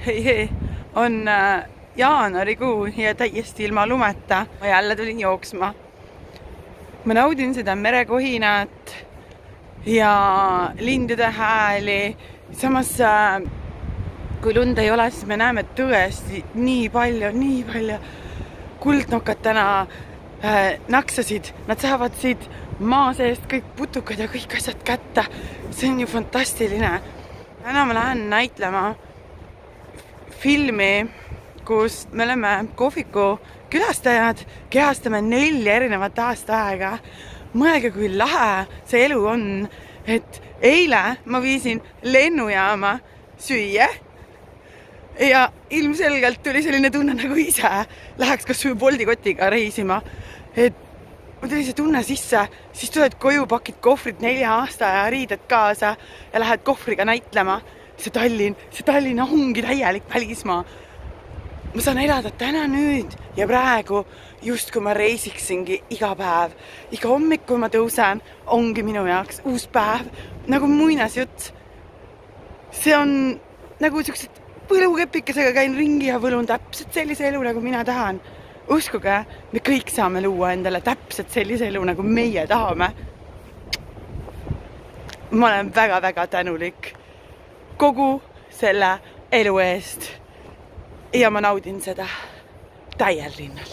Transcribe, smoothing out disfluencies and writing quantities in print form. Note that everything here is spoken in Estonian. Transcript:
Hei, on jaanuarikuu ja täiesti ilma lumeta. Ma jälle tulin jooksma. Ma naudin seda merekohinat ja lindude hääli. Samas, kui lund ei ole, siis me näeme tõesti nii palju kuldnokad täna naksasid. Nad saavad siit maa seest kõik putukad ja kõik asjad kätte. See on ju fantastiline. Täna ma lähen näitlema filmi, kus me oleme kohviku külastajad, kehastame 4 erinevat aastaaega. Mõelge, kui lahe see elu on, et eile ma viisin lennujaama süüa ja ilmselgelt tuli selline tunne, nagu ise läheks kas või Bolti kotiga reisima. Et mul tuli see tunne sisse, siis tuled koju, pakid kohvrit 4 aastaaja riided kaasa ja lähed kohvriga näitlema. See Tallinn ongi täielik välismaa. Ma saan elada täna nüüd ja praegu, just kui ma reisiksingi iga päev. Iga hommik, kui ma tõusen, ongi minu jaoks uus päev, nagu muinasjutt. See on nagu sellised võlukepikesega käin ringi ja võlun täpselt sellise elu, nagu mina tahan. Uskuge, me kõik saame luua endale täpselt sellise elu, nagu meie tahame. Ma olen väga tänulik kogu selle elu eest ja ma naudin seda täiel rinnal.